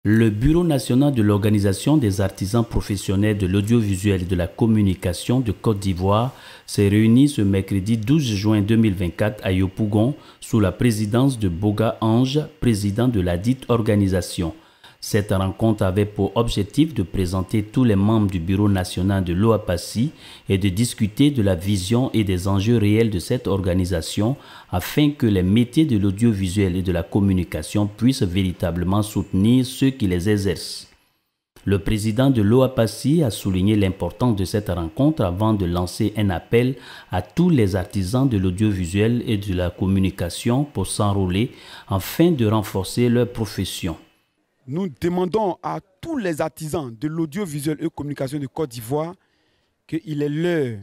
Le Bureau national de l'Organisation des artisans professionnels de l'audiovisuel et de la communication de Côte d'Ivoire s'est réuni ce mercredi 12 juin 2024 à Yopougon sous la présidence de Boga Ange, président de la dite organisation. Cette rencontre avait pour objectif de présenter tous les membres du Bureau national de l'OAPACI et de discuter de la vision et des enjeux réels de cette organisation afin que les métiers de l'audiovisuel et de la communication puissent véritablement soutenir ceux qui les exercent. Le président de l'OAPACI a souligné l'importance de cette rencontre avant de lancer un appel à tous les artisans de l'audiovisuel et de la communication pour s'enrôler afin de renforcer leur profession. Nous demandons à tous les artisans de l'audiovisuel et de communication de Côte d'Ivoire qu'il est l'heure.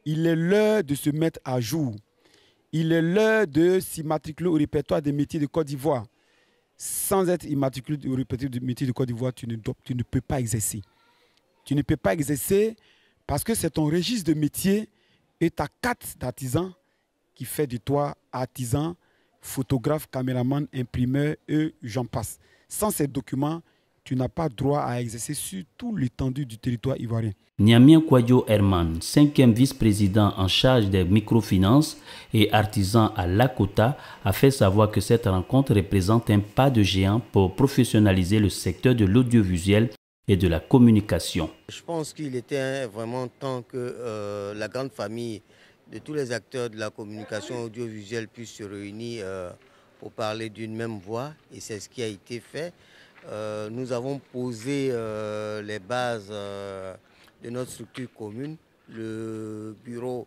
Il est l'heure de se mettre à jour. Il est l'heure de s'immatriculer au répertoire des métiers de Côte d'Ivoire. Sans être immatriculé au répertoire des métiers de Côte d'Ivoire, tu ne peux pas exercer. Tu ne peux pas exercer parce que c'est ton registre de métier et ta carte d'artisan qui fait de toi artisan, photographe, caméraman, imprimeur et j'en passe. Sans ces documents, tu n'as pas droit à exercer sur tout l'étendue du territoire ivoirien. Niamien Kouadio Herman, 5e vice-président en charge des microfinances et artisan à Lakota, a fait savoir que cette rencontre représente un pas de géant pour professionnaliser le secteur de l'audiovisuel et de la communication. Je pense qu'il était vraiment temps que la grande famille de tous les acteurs de la communication audiovisuelle puisse se réunir pour parler d'une même voix, et c'est ce qui a été fait. Nous avons posé les bases de notre structure commune. Le bureau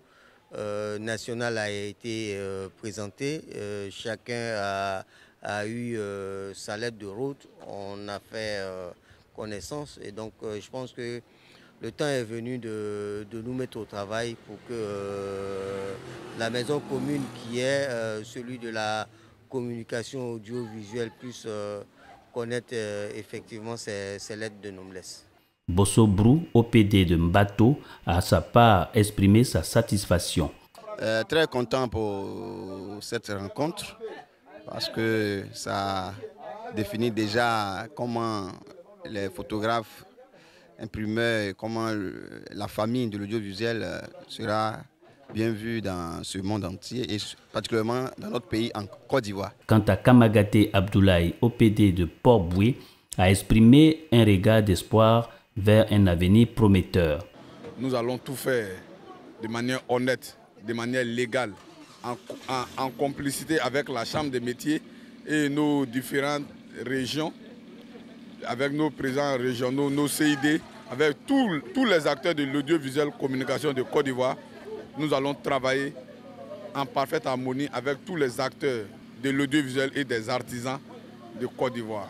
national a été présenté. Chacun a eu sa lettre de route. On a fait connaissance, et donc je pense que le temps est venu de nous mettre au travail pour que la maison commune qui est celui de la communication audiovisuelle puisse connaître effectivement ces lettres de noblesse. Bosso Brou, OPD de Mbato, a à sa part exprimé sa satisfaction. Très content pour cette rencontre parce que ça définit déjà comment les photographes, imprimeurs, comment la famille de l'audiovisuel sera bien vue dans ce monde entier et particulièrement dans notre pays, en Côte d'Ivoire. Quant à Kamagaté Abdoulaye, OPD de Port-Boué, a exprimé un regard d'espoir vers un avenir prometteur. Nous allons tout faire de manière honnête, de manière légale, en complicité avec la Chambre des métiers et nos différentes régions, avec nos présidents régionaux, nos CID, avec tous les acteurs de l'audiovisuel communication de Côte d'Ivoire. Nous allons travailler en parfaite harmonie avec tous les acteurs de l'audiovisuel et des artisans de Côte d'Ivoire.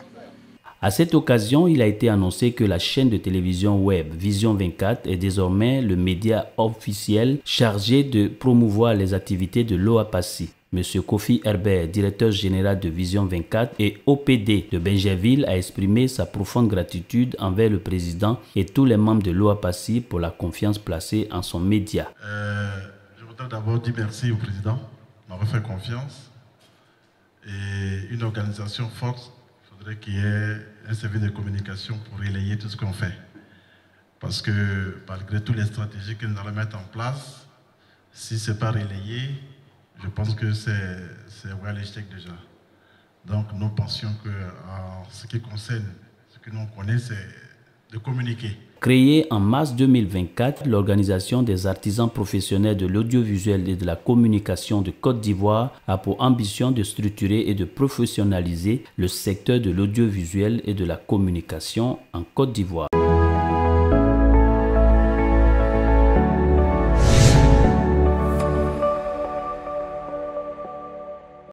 À cette occasion, il a été annoncé que la chaîne de télévision web Vision 24 est désormais le média officiel chargé de promouvoir les activités de l'OAPACI. Monsieur Kofi Herbert, directeur général de Vision 24 et OPD de Benjerville, a exprimé sa profonde gratitude envers le président et tous les membres de l'OAPACI pour la confiance placée en son média. Je voudrais d'abord dire merci au président de m'avoir fait confiance. Et une organisation forte, il faudrait qu'il y ait un service de communication pour relayer tout ce qu'on fait. Parce que malgré toutes les stratégies que nous allons mettre en place, si ce n'est pas relayé, je pense que c'est ouais, l'échec déjà. Donc nous pensions qu'en ce qui concerne ce que nous connaissons, c'est de communiquer. Créée en mars 2024, l'Organisation des artisans professionnels de l'audiovisuel et de la communication de Côte d'Ivoire a pour ambition de structurer et de professionnaliser le secteur de l'audiovisuel et de la communication en Côte d'Ivoire.